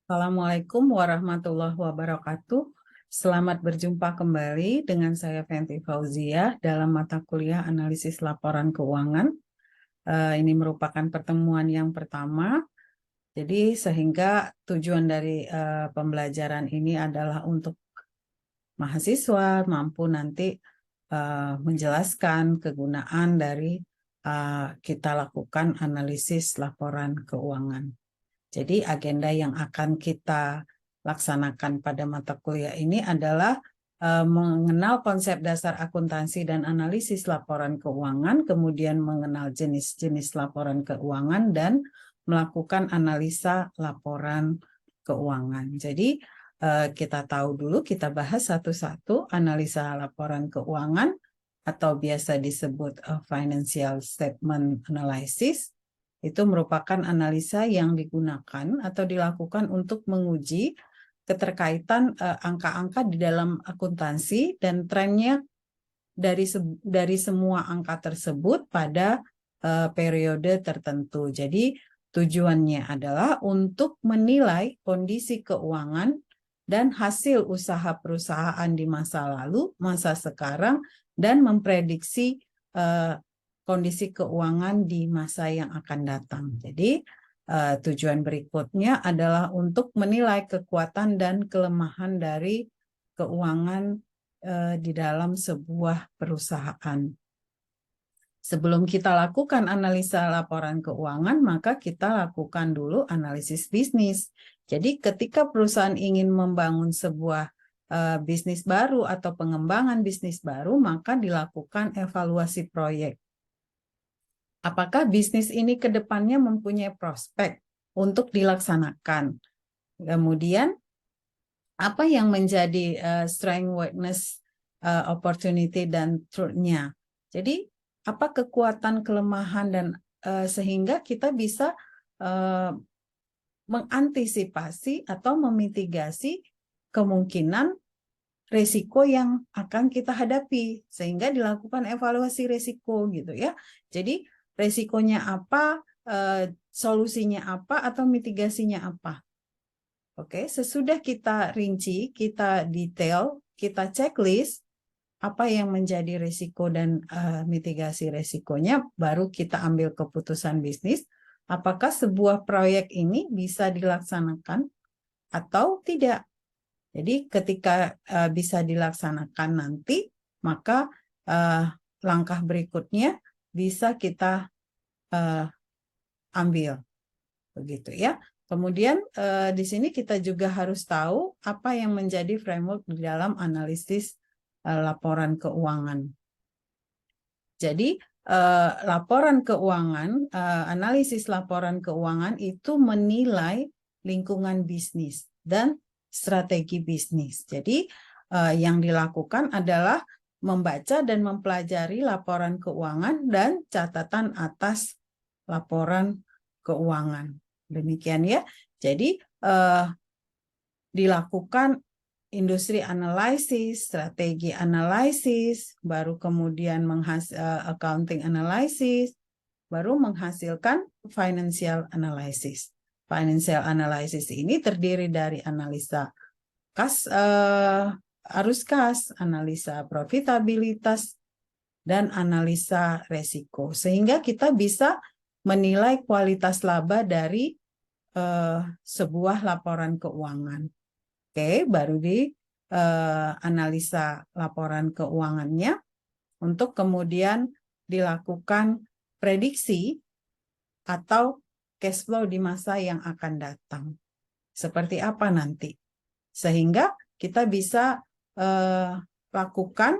Assalamualaikum warahmatullahi wabarakatuh. Selamat berjumpa kembali dengan saya Fenty Fauziah dalam mata kuliah analisis laporan keuangan. Ini merupakan pertemuan yang pertama. Jadi sehingga tujuan dari pembelajaran ini adalah untuk mahasiswa mampu nanti menjelaskan kegunaan dari kita lakukan analisis laporan keuangan. Jadi agenda yang akan kita laksanakan pada mata kuliah ini adalah mengenal konsep dasar akuntansi dan analisis laporan keuangan, kemudian mengenal jenis-jenis laporan keuangan, dan melakukan analisa laporan keuangan. Jadi kita tahu dulu, kita bahas satu-satu analisa laporan keuangan atau biasa disebut financial statement analysis. Itu merupakan analisa yang digunakan atau dilakukan untuk menguji keterkaitan angka-angka di dalam akuntansi dan trennya dari semua angka tersebut pada periode tertentu. Jadi tujuannya adalah untuk menilai kondisi keuangan dan hasil usaha perusahaan di masa lalu, masa sekarang, dan memprediksi kondisi keuangan di masa yang akan datang. Jadi tujuan berikutnya adalah untuk menilai kekuatan dan kelemahan dari keuangan di dalam sebuah perusahaan. Sebelum kita lakukan analisa laporan keuangan, maka kita lakukan dulu analisis bisnis. Jadi ketika perusahaan ingin membangun sebuah bisnis baru atau pengembangan bisnis baru, maka dilakukan evaluasi proyek. Apakah bisnis ini ke depannya mempunyai prospek untuk dilaksanakan? Kemudian, apa yang menjadi strength, weakness, opportunity, dan truth-nya? Jadi, apa kekuatan, kelemahan, dan sehingga kita bisa mengantisipasi atau memitigasi kemungkinan resiko yang akan kita hadapi, sehingga dilakukan evaluasi resiko gitu ya. Jadi resikonya apa, solusinya apa, atau mitigasinya apa. Oke, sesudah kita rinci, kita detail, kita checklist apa yang menjadi resiko dan mitigasi resikonya, baru kita ambil keputusan bisnis, apakah sebuah proyek ini bisa dilaksanakan atau tidak. Jadi ketika bisa dilaksanakan nanti, maka langkah berikutnya bisa kita ambil, begitu ya. Kemudian di sini kita juga harus tahu apa yang menjadi framework di dalam analisis laporan keuangan. Jadi laporan keuangan, analisis laporan keuangan itu menilai lingkungan bisnis dan strategi bisnis. Jadi yang dilakukan adalah membaca dan mempelajari laporan keuangan dan catatan atas laporan keuangan. Demikian ya. Jadi dilakukan industri analisis, strategi analisis, baru kemudian accounting analisis, baru menghasilkan financial analysis. Financial analysis ini terdiri dari analisa arus kas, analisa profitabilitas, dan analisa resiko. Sehingga kita bisa menilai kualitas laba dari sebuah laporan keuangan. Oke, baru di analisa laporan keuangannya untuk kemudian dilakukan prediksi atau cash flow di masa yang akan datang. Seperti apa nanti? Sehingga kita bisa lakukan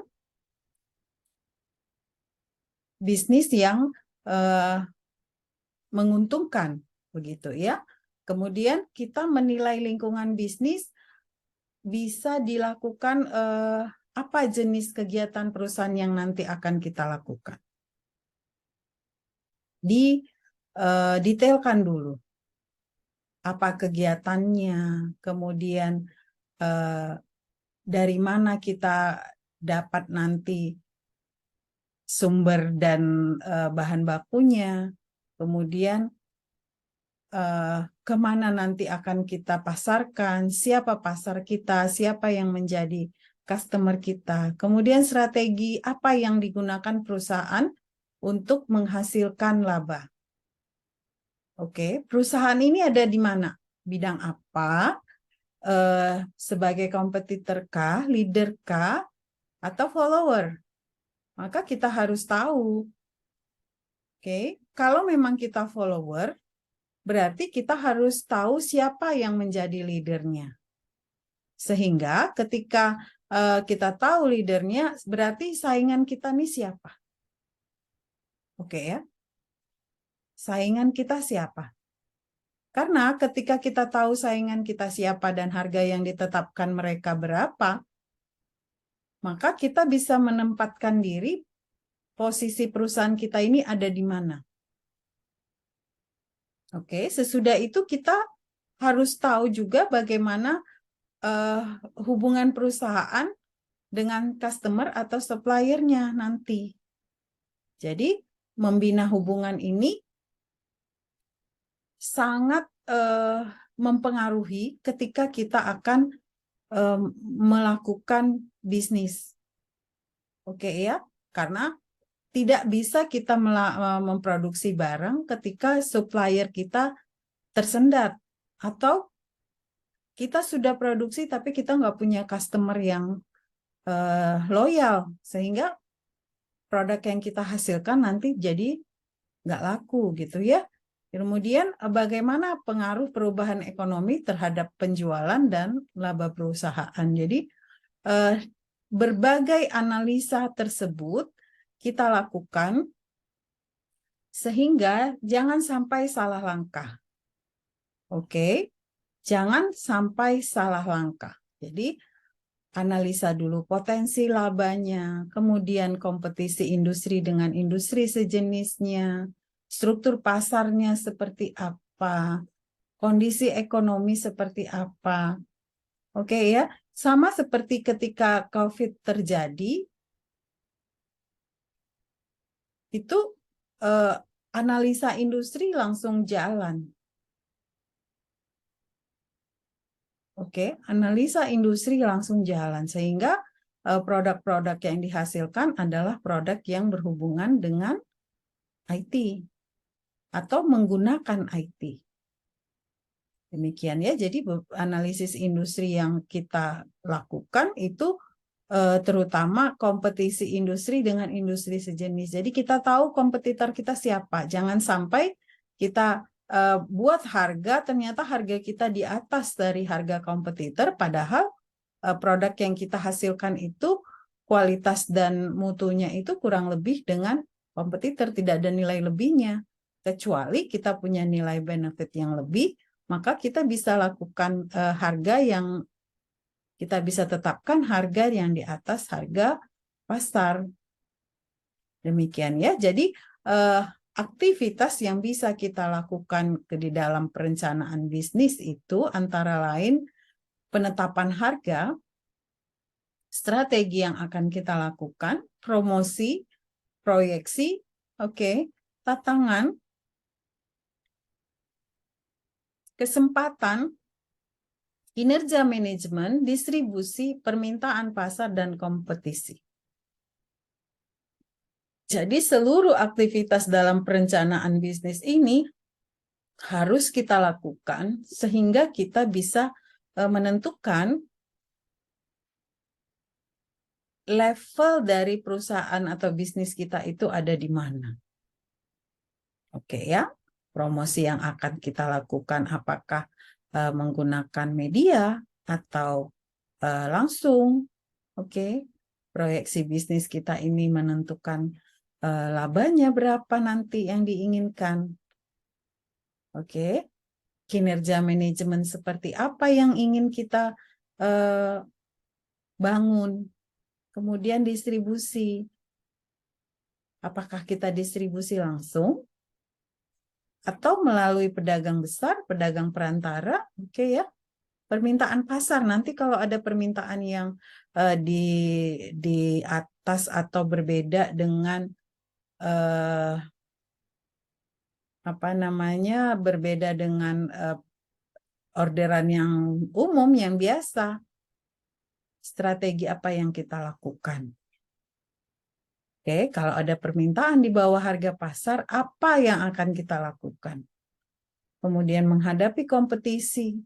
bisnis yang menguntungkan, begitu ya. Kemudian kita menilai lingkungan bisnis bisa dilakukan apa jenis kegiatan perusahaan yang nanti akan kita lakukan. Detailkan dulu apa kegiatannya, kemudian dari mana kita dapat nanti sumber dan bahan bakunya, kemudian kemana nanti akan kita pasarkan, siapa pasar kita, siapa yang menjadi customer kita. Kemudian strategi apa yang digunakan perusahaan untuk menghasilkan laba. Oke, perusahaan ini ada di mana? Bidang apa? Sebagai kompetitor kah, leader kah, atau follower? Maka kita harus tahu. Oke, kalau memang kita follower, berarti kita harus tahu siapa yang menjadi leadernya. Sehingga ketika kita tahu leadernya, berarti saingan kita nih siapa? Oke ya, saingan kita siapa? Karena ketika kita tahu saingan kita siapa dan harga yang ditetapkan mereka berapa, maka kita bisa menempatkan diri posisi perusahaan kita ini ada di mana. Oke, sesudah itu kita harus tahu juga bagaimana hubungan perusahaan dengan customer atau suppliernya nanti. Jadi, membina hubungan ini sangat mempengaruhi ketika kita akan melakukan bisnis. Oke ya, karena tidak bisa kita memproduksi barang ketika supplier kita tersendat atau kita sudah produksi tapi kita nggak punya customer yang loyal, sehingga produk yang kita hasilkan nanti jadi nggak laku gitu ya. Kemudian bagaimana pengaruh perubahan ekonomi terhadap penjualan dan laba perusahaan. Jadi berbagai analisa tersebut kita lakukan sehingga jangan sampai salah langkah. Oke, jangan sampai salah langkah. Jadi analisa dulu potensi labanya, kemudian kompetisi industri dengan industri sejenisnya, struktur pasarnya seperti apa, kondisi ekonomi seperti apa. Oke ya, sama seperti ketika COVID terjadi, itu analisa industri langsung jalan. Oke, analisa industri langsung jalan sehingga produk-produk yang dihasilkan adalah produk yang berhubungan dengan IT atau menggunakan IT. Demikian ya, jadi analisis industri yang kita lakukan itu terutama kompetisi industri dengan industri sejenis. Jadi kita tahu kompetitor kita siapa. Jangan sampai kita buat harga, ternyata harga kita di atas dari harga kompetitor, padahal produk yang kita hasilkan itu kualitas dan mutunya itu kurang lebih dengan kompetitor, tidak ada nilai lebihnya. Kecuali kita punya nilai benefit yang lebih, maka kita bisa lakukan harga yang kita bisa tetapkan harga yang di atas harga pasar. Demikian ya. Jadi aktivitas yang bisa kita lakukan di dalam perencanaan bisnis itu antara lain penetapan harga, strategi yang akan kita lakukan, promosi, proyeksi, tantangan, kesempatan, kinerja manajemen, distribusi, permintaan pasar, dan kompetisi. Jadi seluruh aktivitas dalam perencanaan bisnis ini harus kita lakukan sehingga kita bisa menentukan level dari perusahaan atau bisnis kita itu ada di mana. Oke ya, promosi yang akan kita lakukan apakah menggunakan media atau langsung. Oke, proyeksi bisnis kita ini menentukan labanya berapa nanti yang diinginkan. Oke, kinerja manajemen seperti apa yang ingin kita bangun. Kemudian distribusi. Apakah kita distribusi langsung atau melalui pedagang besar, pedagang perantara? Oke ya. Permintaan pasar, nanti kalau ada permintaan yang di atas atau berbeda dengan berbeda dengan orderan yang umum, yang biasa. Strategi apa yang kita lakukan? Oke, kalau ada permintaan di bawah harga pasar, apa yang akan kita lakukan? Kemudian menghadapi kompetisi,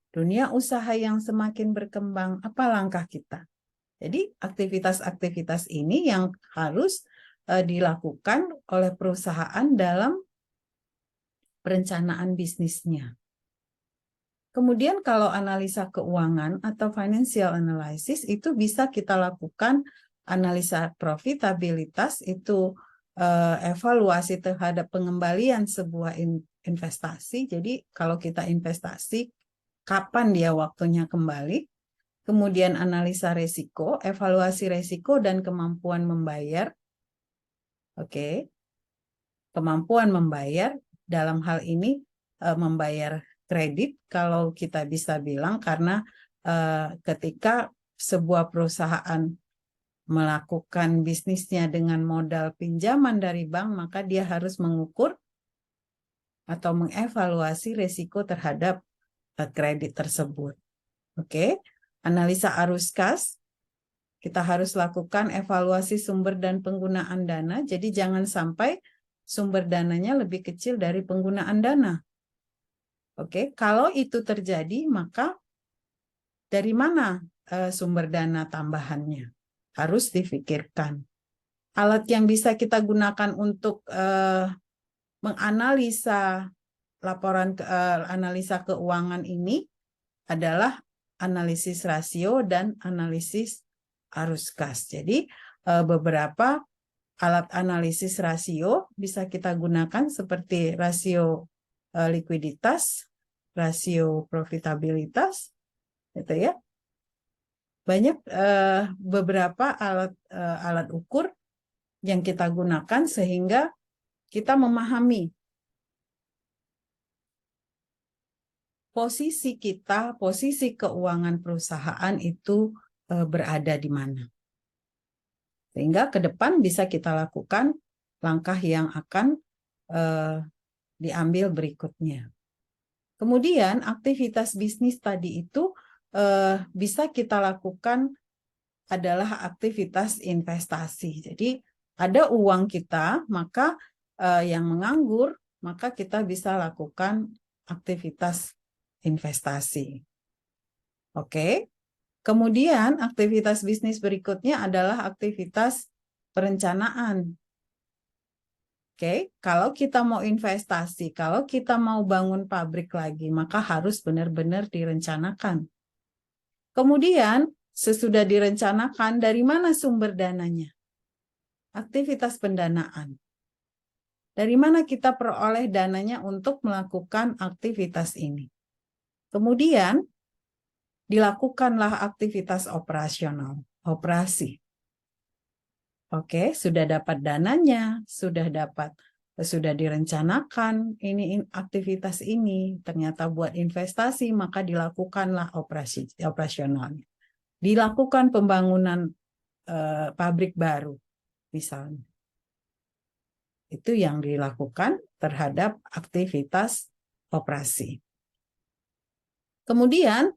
dunia usaha yang semakin berkembang, apa langkah kita? Jadi aktivitas-aktivitas ini yang harus dilakukan oleh perusahaan dalam perencanaan bisnisnya. Kemudian kalau analisa keuangan atau financial analysis itu bisa kita lakukan analisa profitabilitas, itu evaluasi terhadap pengembalian sebuah investasi. Jadi kalau kita investasi, kapan dia waktunya kembali. Kemudian analisa resiko, evaluasi resiko dan kemampuan membayar. Oke. Kemampuan membayar dalam hal ini membayar kredit kalau kita bisa bilang, karena ketika sebuah perusahaan melakukan bisnisnya dengan modal pinjaman dari bank, maka dia harus mengukur atau mengevaluasi risiko terhadap kredit tersebut. Oke, analisa arus kas, kita harus lakukan evaluasi sumber dan penggunaan dana, jadi jangan sampai sumber dananya lebih kecil dari penggunaan dana. Oke, kalau itu terjadi, maka dari mana sumber dana tambahannya? Harus difikirkan. Alat yang bisa kita gunakan untuk menganalisa laporan analisa keuangan ini adalah analisis rasio dan analisis arus kas. Jadi beberapa alat analisis rasio bisa kita gunakan seperti rasio likuiditas, rasio profitabilitas, gitu ya. Banyak beberapa alat ukur yang kita gunakan sehingga kita memahami posisi kita, posisi keuangan perusahaan itu berada di mana. Sehingga ke depan bisa kita lakukan langkah yang akan diambil berikutnya. Kemudian aktivitas bisnis tadi itu bisa kita lakukan adalah aktivitas investasi. Jadi ada uang kita, maka yang menganggur, maka kita bisa lakukan aktivitas investasi. Oke. Kemudian aktivitas bisnis berikutnya adalah aktivitas perencanaan. Oke, kalau kita mau investasi, kalau kita mau bangun pabrik lagi, maka harus benar-benar direncanakan. Kemudian, sesudah direncanakan, dari mana sumber dananya? Aktivitas pendanaan. Dari mana kita peroleh dananya untuk melakukan aktivitas ini? Kemudian, dilakukanlah aktivitas operasional, operasi. Oke, sudah dapat dananya, sudah direncanakan ini aktivitas ini, ternyata buat investasi, maka dilakukanlah operasionalnya. Dilakukan pembangunan pabrik baru, misalnya. Itu yang dilakukan terhadap aktivitas operasi. Kemudian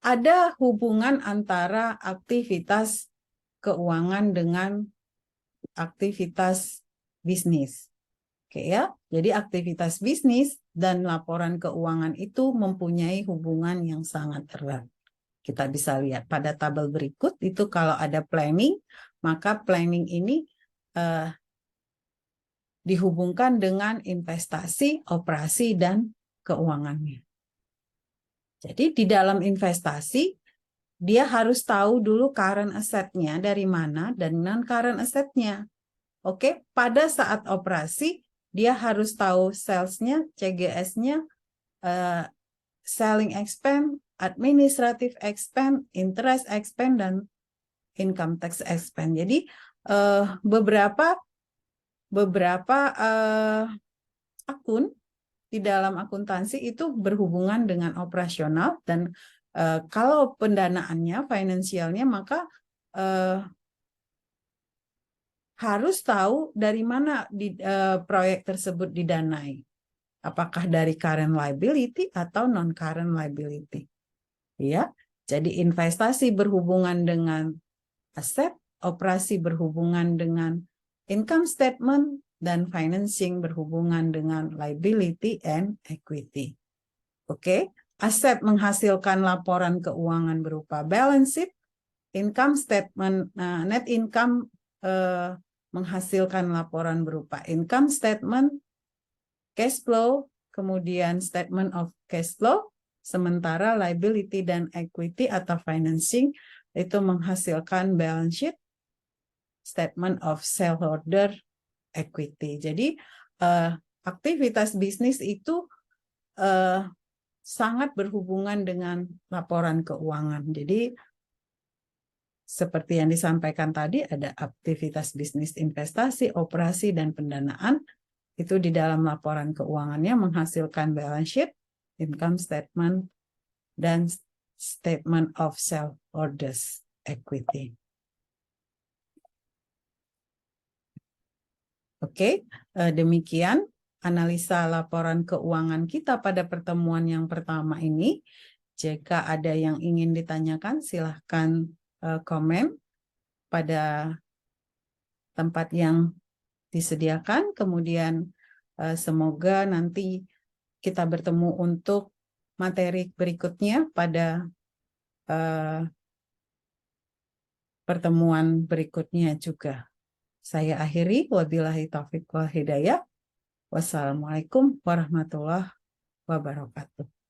ada hubungan antara aktivitas keuangan dengan aktivitas bisnis. Oke ya, jadi aktivitas bisnis dan laporan keuangan itu mempunyai hubungan yang sangat erat. Kita bisa lihat pada tabel berikut itu, kalau ada planning, maka planning ini dihubungkan dengan investasi, operasi, dan keuangannya. Jadi di dalam investasi, dia harus tahu dulu current asset-nya dari mana dan non-current asset-nya. Oke, pada saat operasi, dia harus tahu sales-nya, CGS-nya, selling expense, administrative expense, interest expense, dan income tax expense. Jadi beberapa akun di dalam akuntansi itu berhubungan dengan operasional, dan kalau pendanaannya, finansialnya, maka harus tahu dari mana proyek tersebut didanai. apakah dari current liability atau non-current liability. Ya, jadi investasi berhubungan dengan aset, operasi berhubungan dengan income statement, dan financing berhubungan dengan liability and equity. Oke, aset menghasilkan laporan keuangan berupa balance sheet, income statement, net income menghasilkan laporan berupa income statement, cash flow, kemudian statement of cash flow, sementara liability dan equity atau financing itu menghasilkan balance sheet, statement of shareholder equity. Jadi aktivitas bisnis itu sangat berhubungan dengan laporan keuangan. Jadi seperti yang disampaikan tadi, ada aktivitas bisnis investasi, operasi, dan pendanaan. Itu di dalam laporan keuangannya menghasilkan balance sheet, income statement, dan statement of shareholders equity. Oke, demikian analisa laporan keuangan kita pada pertemuan yang pertama ini. Jika ada yang ingin ditanyakan, silahkan komen pada tempat yang disediakan. Kemudian semoga nanti kita bertemu untuk materi berikutnya pada pertemuan berikutnya juga. Saya akhiri, wabillahi taufiq wal hidayah. Wassalamualaikum warahmatullahi wabarakatuh.